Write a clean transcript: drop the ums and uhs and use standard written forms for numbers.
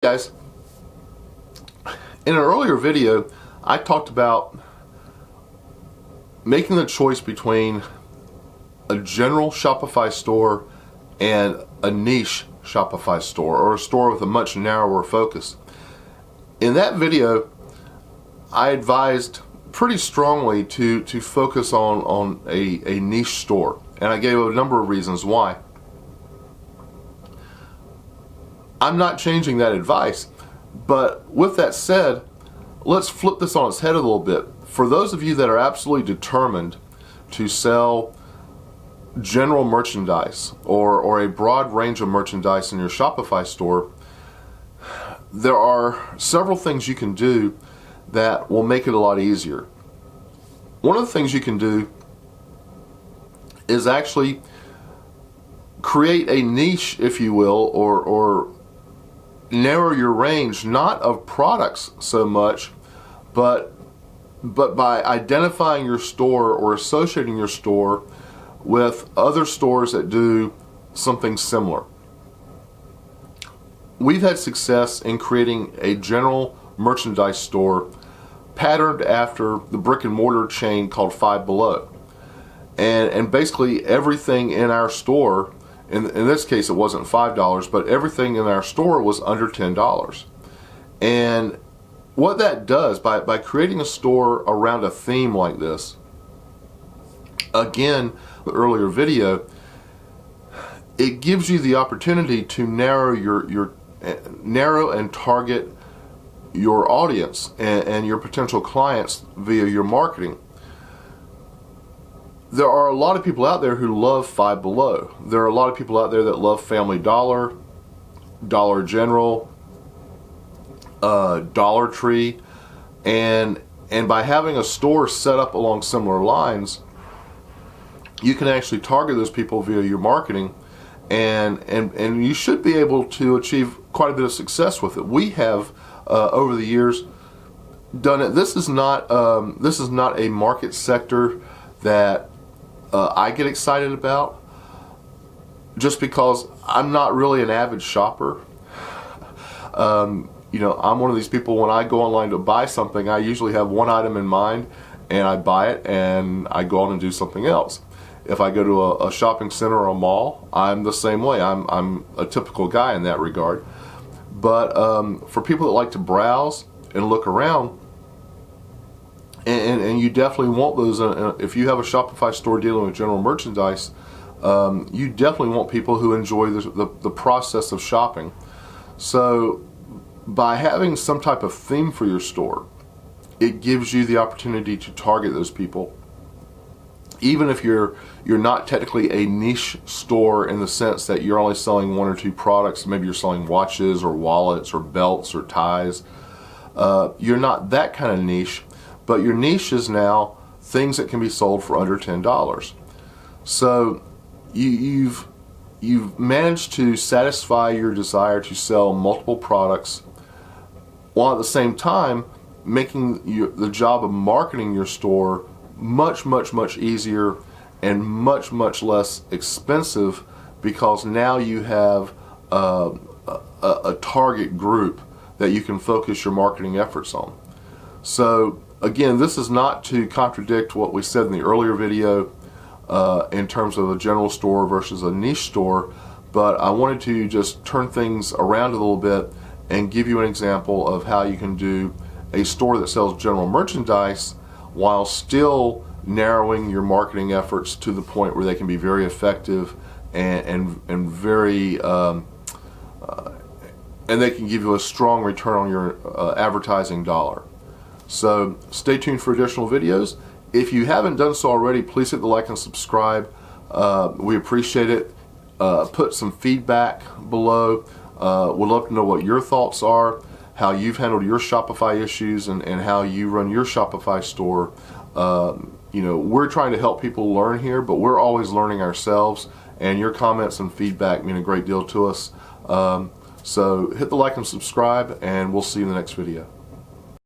Guys, in an earlier video I talked about making the choice between a general Shopify store and a niche Shopify store, or a store with a much narrower focus. In that video I advised pretty strongly to focus on a niche store, and I gave a number of reasons why. I'm not changing that advice, but with that said, let's flip this on its head a little bit. For those of you that are absolutely determined to sell general merchandise or a broad range of merchandise in your Shopify store, there are several things you can do that will make it a lot easier. One of the things you can do is actually create a niche, if you will, or narrow your range, not of products so much, but by identifying your store or associating your store with other stores that do something similar. We've had success in creating a general merchandise store patterned after the brick and mortar chain called Five Below. And basically everything in our store, in this case it wasn't $5, but everything in our store was under $10. And what that does, by creating a store around a theme like this, again, the earlier video, it gives you the opportunity to narrow and target your audience and your potential clients via your marketing. There are a lot of people out there who love Five Below. There are a lot of people out there that love Family Dollar, Dollar General, Dollar Tree, and by having a store set up along similar lines, you can actually target those people via your marketing, and you should be able to achieve quite a bit of success with it. We have over the years done it. This is not a market sector that I get excited about, just because I'm not really an avid shopper. I'm one of these people, when I go online to buy something, I usually have one item in mind and I buy it and I go on and do something else. If I go to a shopping center or a mall, I'm the same way. I'm a typical guy in that regard. But for people that like to browse and look around, and you definitely want those, if you have a Shopify store dealing with general merchandise, you definitely want people who enjoy the process of shopping. So by having some type of theme for your store, it gives you the opportunity to target those people. Even if you're not technically a niche store in the sense that you're only selling one or two products, maybe you're selling watches or wallets or belts or ties, you're not that kind of niche, but your niche is now things that can be sold for under $10. So you've managed to satisfy your desire to sell multiple products, while at the same time making the job of marketing your store much easier and much less expensive, because now you have a target group that you can focus your marketing efforts on. So again, this is not to contradict what we said in the earlier video in terms of a general store versus a niche store, but I wanted to just turn things around a little bit and give you an example of how you can do a store that sells general merchandise while still narrowing your marketing efforts to the point where they can be very effective and very and they can give you a strong return on your advertising dollar. So stay tuned for additional videos. If you haven't done so already, please hit the like and subscribe. We appreciate it. Put some feedback below. We'd love to know what your thoughts are, how you've handled your Shopify issues, and how you run your Shopify store. We're trying to help people learn here, but we're always learning ourselves, and your comments and feedback mean a great deal to us. So hit the like and subscribe, and we'll see you in the next video.